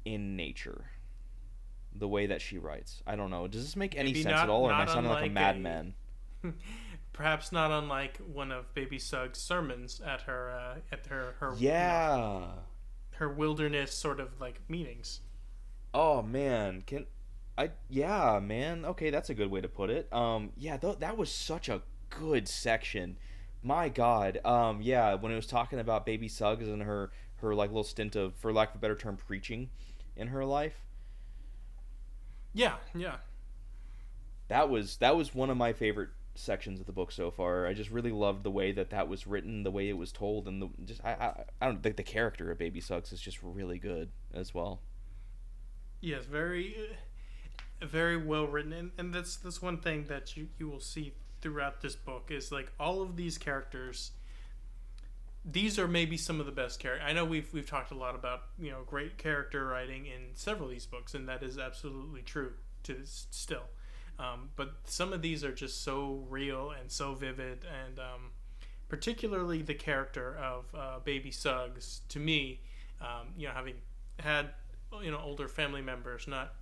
in nature, the way that she writes. I don't know. Does this make any Maybe sense not at all, or am I not sounding like a unlike madman? perhaps not unlike one of Baby Suggs' sermons at her Yeah. her wilderness sort of like meetings. Oh man, can I? Yeah, man. Okay, that's a good way to put it. Yeah, that was such a good section. My God. Yeah, when it was talking about Baby Suggs and her like little stint of, for lack of a better term, preaching in her life. Yeah, yeah. That was one of my favorite sections of the book so far. I just really loved the way that was written, the way it was told, and the just I don't think the character of Baby Suggs is just really good as well. Yes, very well written, and that's one thing that you will see throughout this book is like all of these characters. These are maybe some of the best characters. I know we've talked a lot about great character writing in several of these books, and that is absolutely true to still. But some of these are just so real and so vivid, and particularly the character of Baby Suggs. To me, having had older family members, not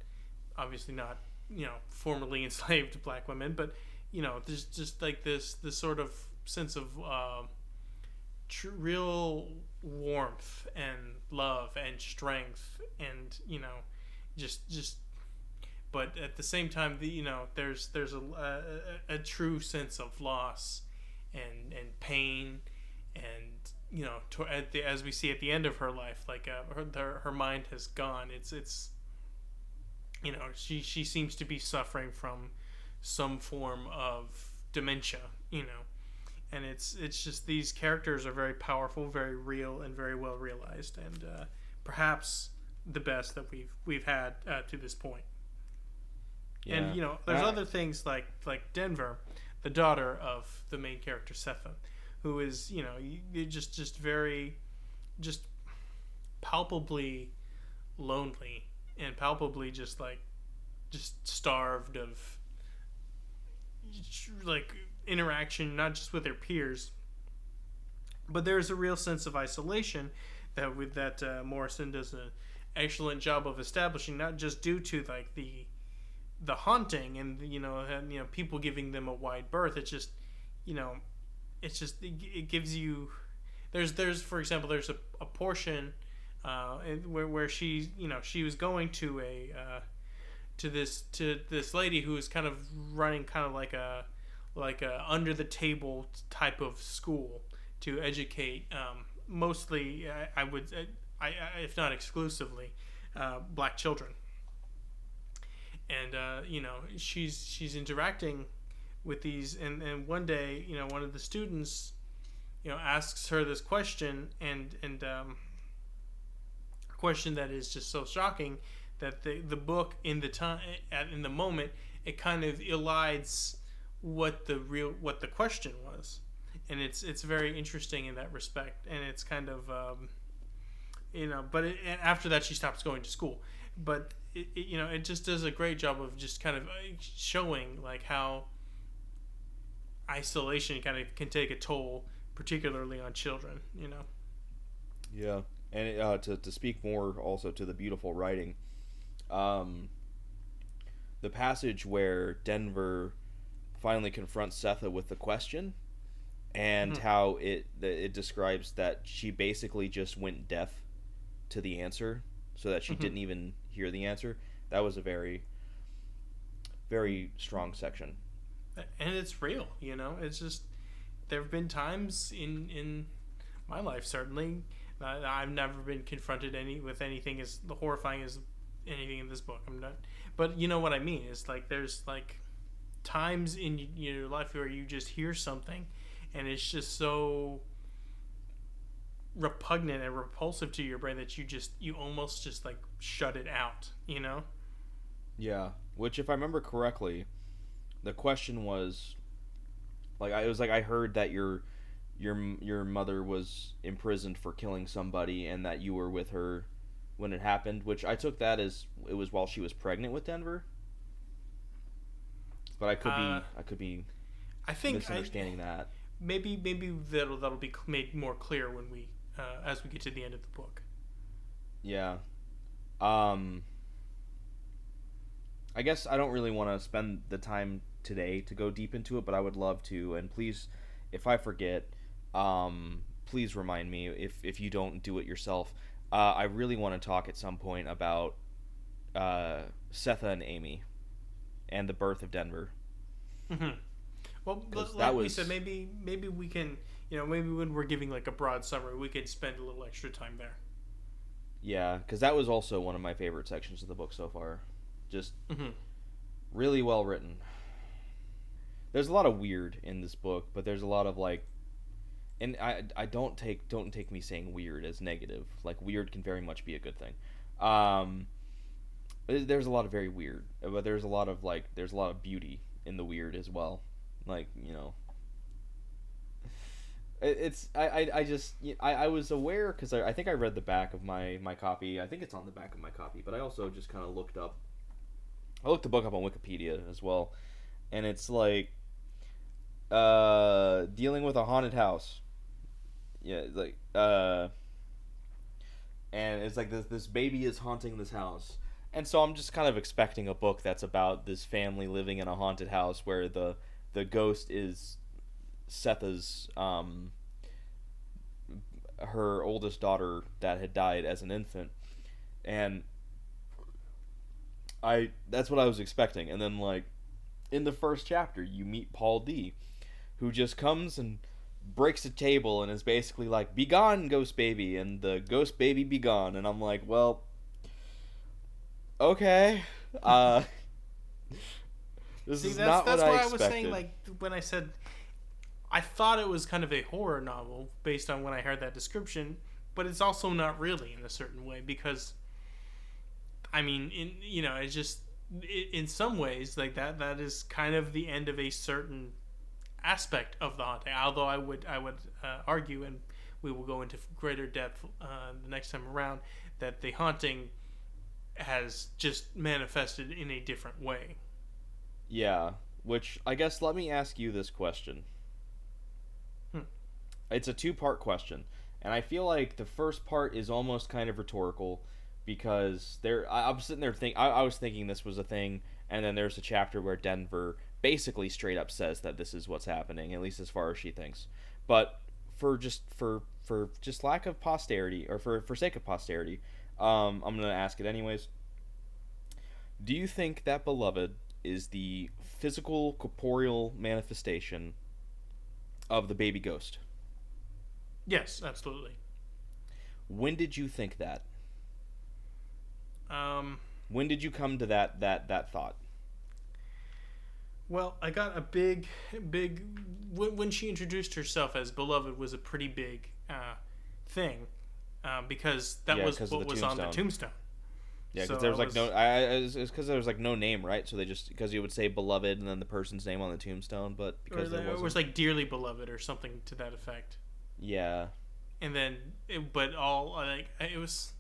obviously not formerly enslaved black women, but there's just like this sort of sense of real warmth and love and strength, and just but at the same time there's a true sense of loss and pain, and as we see at the end of her life, like her mind has gone. It's she seems to be suffering from some form of dementia, and it's just these characters are very powerful, very real, and very well realized, and perhaps the best that we've had to this point. Yeah. And there's other things like Denver, the daughter of the main character Setha, who is just very just palpably lonely and palpably just starved of like interaction, not just with her peers, but there's a real sense of isolation that Morrison does an excellent job of establishing, not just due to like the haunting and people giving them a wide berth. It's just it gives you there's for example there's a portion where she was going to to this lady who is kind of running kind of like a under the table type of school to educate mostly I would if not exclusively black children, and she's interacting with these, and one day one of the students asks her this question, and a question that is just so shocking that the book in the moment it kind of elides what the question was, and it's very interesting in that respect, and it's kind of but and after that she stops going to school, but it just does a great job of just kind of showing like how isolation kind of can take a toll, particularly on children. Yeah, and to speak more also to the beautiful writing, the passage where Denver finally confronts Setha with the question, and how it describes that she basically just went deaf to the answer, so that she didn't even hear the answer. That was a very, very strong section. And it's real, it's just there have been times in my life, certainly I've never been confronted with anything as horrifying as anything in this book. I'm not, but you know what I mean is like there's like times in your life where you just hear something and it's just so repugnant and repulsive to your brain that you almost just like shut it out, you know? Yeah. Which, if I remember correctly, the question was like it was like I heard that your mother was imprisoned for killing somebody and that you were with her when it happened, which I took that as it was while she was pregnant with Denver. But Uh, I could be I think misunderstanding that. maybe that'll be made more clear when we as we get to the end of the book. Yeah. Um I guess I don't really want to spend the time today to go deep into it, but I would love to. And please, if I forget, please remind me if you don't do it yourself. I really want to talk at some point about Setha and Amy and the birth of Denver, Hmm. Well, because that like we said, was maybe we can, maybe when we're giving like a broad summary, we could spend a little extra time there. yeah, because that was also one of my favorite sections of the book so far. Just Hmm. really well written. There's a lot of weird in this book, but there's a lot of like, and I don't take me saying weird as negative. Like weird can very much be a good thing. Um, there's a lot of very weird, but there's a lot of beauty in the weird as well. Like it's I just I was aware because I think I read the back of my copy. I think it's on the back of my copy, but I also just kind of looked up. I looked the book up on Wikipedia as well, and it's like dealing with a haunted house. Yeah, like and it's like this baby is haunting this house. And so I'm just kind of expecting a book that's about this family living in a haunted house where the ghost is Setha's her oldest daughter that had died as an infant. And I that's what I was expecting. And then like in the first chapter you meet Paul D, who just comes and breaks a table and is basically like, "Be gone, ghost baby," and the ghost baby be gone. And I'm like, well, okay. Uh, this See, is that's not what that's I why I was saying expected. like when I said I thought it was kind of a horror novel based on when I heard that description, but it's also not really in a certain way because I mean, it's just in some ways like that is kind of the end of a certain aspect of the haunting. Although I would argue, and we will go into greater depth the next time around, that the haunting has just manifested in a different way. Yeah, which I guess let me ask you this question. Hmm. It's a two-part question, and I feel like the first part is almost kind of rhetorical because I'm sitting there I was thinking this was a thing, and then there's a chapter where Denver basically straight up says that this is what's happening, at least as far as she thinks. But for just lack of posterity, or for sake of posterity, I'm gonna ask it anyways. Do you think that Beloved is the physical, corporeal manifestation of the baby ghost? Yes, absolutely. When did you think that? Um, When did you come to that thought? well, I got a big when she introduced herself as beloved was a pretty big thing because that Yeah, was because of what the was on the tombstone. tombstone. Yeah, So because I there's like was no, it's because there was like no name, right? So they just because you would say beloved and then the person's name on the tombstone, but or because there it was wasn't. like dearly beloved or something to that effect. Yeah, And then, but all like it was.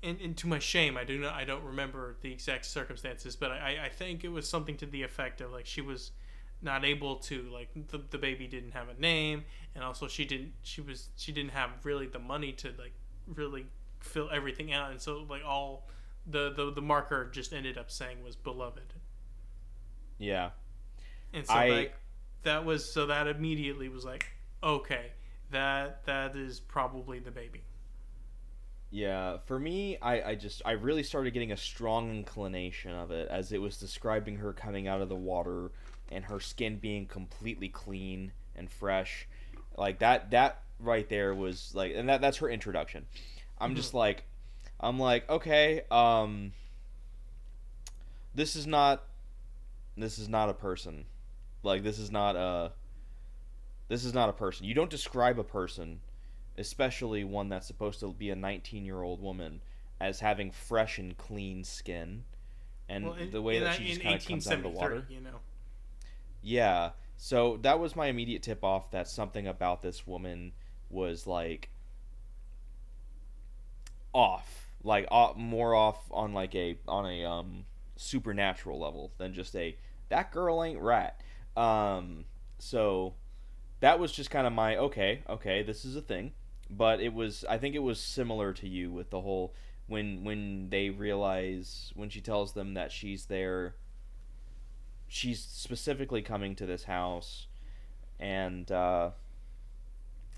And to my shame, I don't remember the exact circumstances, but I think it was something to the effect of like she was not able to like the baby didn't have a name, and also she didn't have really the money to like really fill everything out, and so like all the marker just ended up saying was beloved, yeah. and so I that immediately was like okay, that is probably the baby. Yeah, for me, I really started getting a strong inclination of it as it was describing her coming out of the water and her skin being completely clean and fresh. Like that right there was like and that's her introduction. I'm Hmm. just like I'm like, okay, this is not this is not a person. Like this is not This is not a person. You don't describe a person, especially one that's supposed to be a 19-year-old woman, as having fresh and clean skin, and Well, the way that she just in kind of comes out of the 1873, water. you know. Yeah. So that was my immediate tip off that something about this woman was like off, like more off on like a supernatural level than just a that girl ain't right. So that was just kind of my okay, this is a thing, but it was I think it was similar to you with the whole when they realize when she tells them that she's specifically coming to this house, and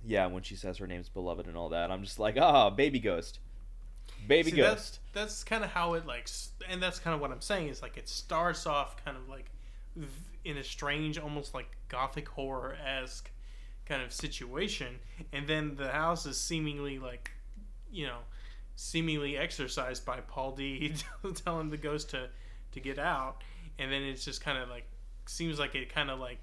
yeah, when she says her name's beloved and all that, I'm just like, baby ghost, baby See, ghost. that's kind of how it like, and that's kind of what I'm saying is like it starts off kind of like in a strange, almost like gothic horror esque kind of situation, and then the house is seemingly like, you know, seemingly exorcised by Paul D telling the ghost to get out, and then it's just kind of like seems like it kind of like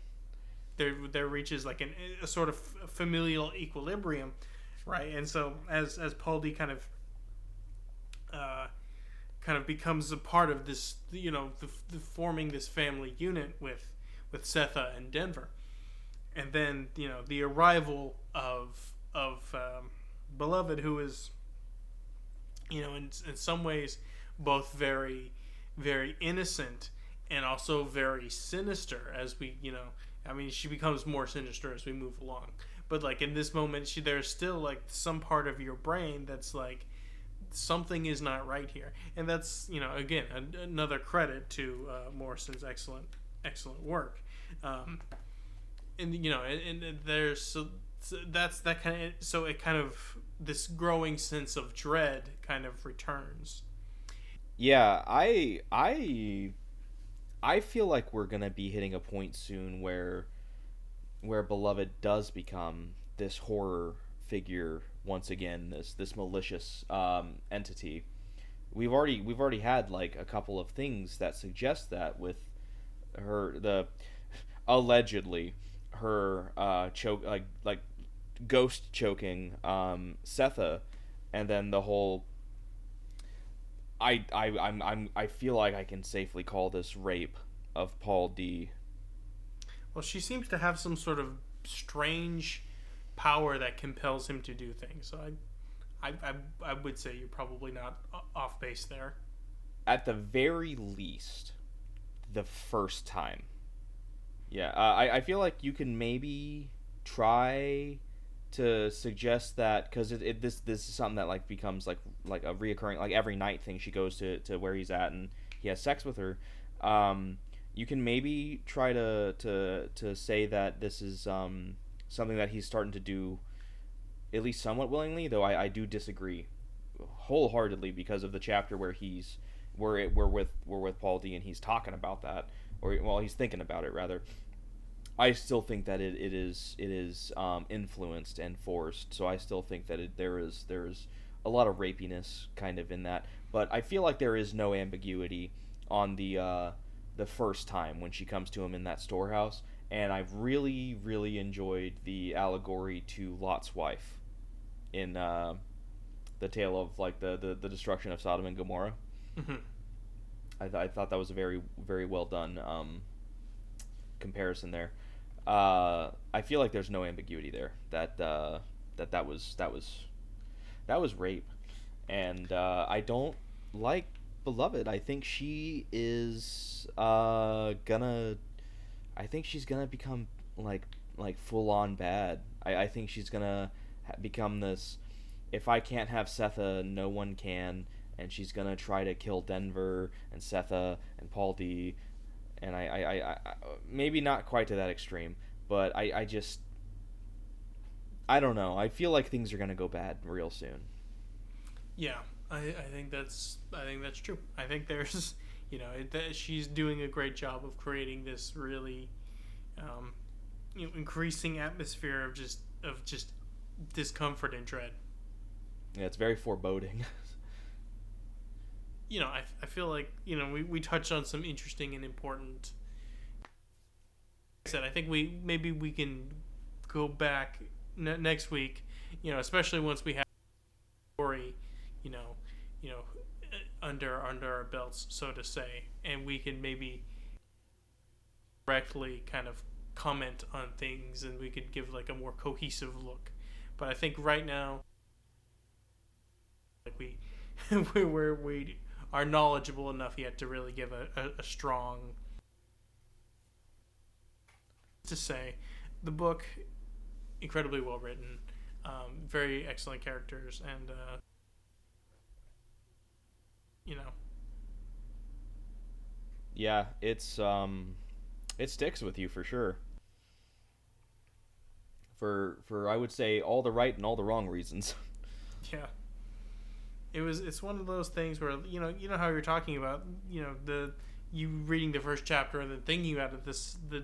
there reaches like a sort of familial equilibrium, right? And so as Paul D kind of becomes a part of this, you know, the forming this family unit with Setha and Denver, and then you know the arrival of Beloved, who is, you know, in some ways both very innocent and also very sinister as we, you know, I mean she becomes more sinister as we move along, but like in this moment there's still like some part of your brain that's like something is not right here, and that's, you know, again another credit to Morrison's excellent work, and you know, and there's so that's that kind of, so it kind of this growing sense of dread kind of returns. Yeah, I feel like we're gonna be hitting a point soon where Beloved does become this horror figure once again, this malicious entity. We've already had like a couple of things that suggest that with her the allegedly her choke like ghost choking Setha, and then the whole I feel like I can safely call this rape of Paul D. Well, she seems to have some sort of strange power that compels him to do things. So I would say you're probably not off base there. At the very least, the first time. Yeah, I feel like you can maybe try to suggest that because this is something that like becomes like a reoccurring like every night thing. She goes to where he's at and he has sex with her. You can maybe try to say that this is something that he's starting to do at least somewhat willingly, though I do disagree wholeheartedly because of the chapter where we're with Paul D and he's talking about that, or well he's thinking about it rather. I still think that it is influenced and forced. So I still think that there is a lot of rapiness kind of in that. But I feel like there is no ambiguity on the first time when she comes to him in that storehouse. And I've really enjoyed the allegory to Lot's wife in the tale of like the destruction of Sodom and Gomorrah. Mm-hmm. I thought that was a very well done comparison there. I feel like there's no ambiguity there that was rape, and I don't like Beloved. I think she is gonna. I think she's gonna become like full on bad. I think she's gonna become this. If I can't have Setha, no one can, and she's gonna try to kill Denver and Setha and Paul D. And I maybe not quite to that extreme, but I just I don't know. I feel like things are gonna go bad real soon. Yeah, I think that's true. I think there's, you know, she's doing a great job of creating this really, you know, increasing atmosphere of just discomfort and dread. Yeah, it's very foreboding. You know, I feel like, you know, we touched on some interesting and important. Like I said, I think we can go back next week, especially once we have the story, you know, you know, under our belts, so to say, and we can maybe directly kind of comment on things, and we could give like a more cohesive look. But I think right now, like we are knowledgeable enough yet to really give a strong to say. The book, incredibly well written, very excellent characters, and you know, Yeah, it sticks with you for sure. For I would say all the right and all the wrong reasons. yeah, it's one of those things where how you're talking about the you reading the first chapter and then thinking about it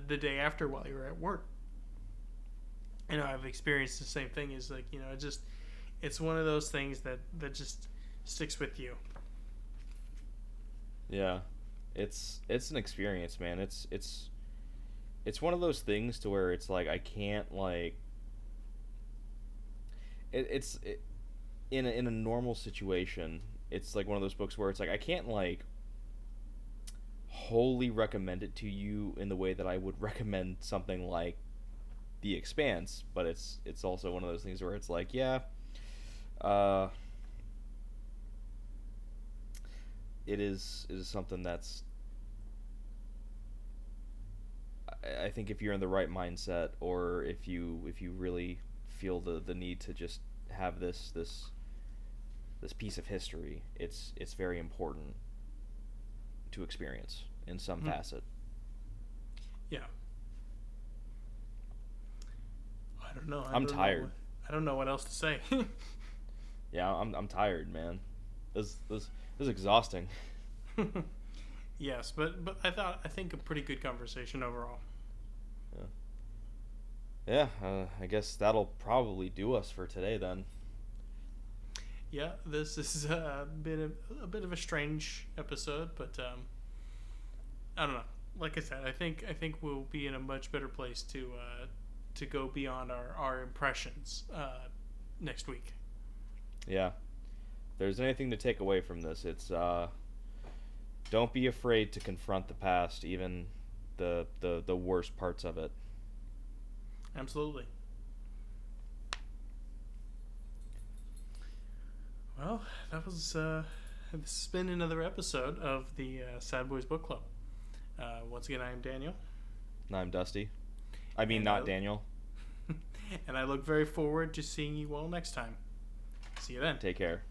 the day after while you were at work. I've experienced the same thing. Is like it's one of those things that just sticks with you. Yeah, it's an experience, man. It's one of those things to where it's like I can't like it in a normal situation. It's like one of those books where it's like I can't like wholly recommend it to you in the way that I would recommend something like The Expanse, but it's also one of those things where it's like, yeah, uh, it is something that's I think if you're in the right mindset, or if you really feel the need to just have this piece of history, it's very important to experience in some Mm-hmm. facet. Yeah, I don't know. I'm tired. I don't know what else to say. Yeah, I'm tired, man. This is exhausting. Yes, but I think a pretty good conversation overall. Yeah. Yeah, I guess that'll probably do us for today then. Yeah, this has been a bit of a strange episode, but I don't know. Like I said, I think we'll be in a much better place to go beyond our impressions next week. Yeah. If there's anything to take away from this, it's don't be afraid to confront the past, even the worst parts of it. Absolutely. Well, this has been another episode of the Sad Boys Book Club. Once again, I am Daniel, And I'm Dusty. I mean, and not Daniel. and I look very forward to seeing you all next time. See you then. Take care.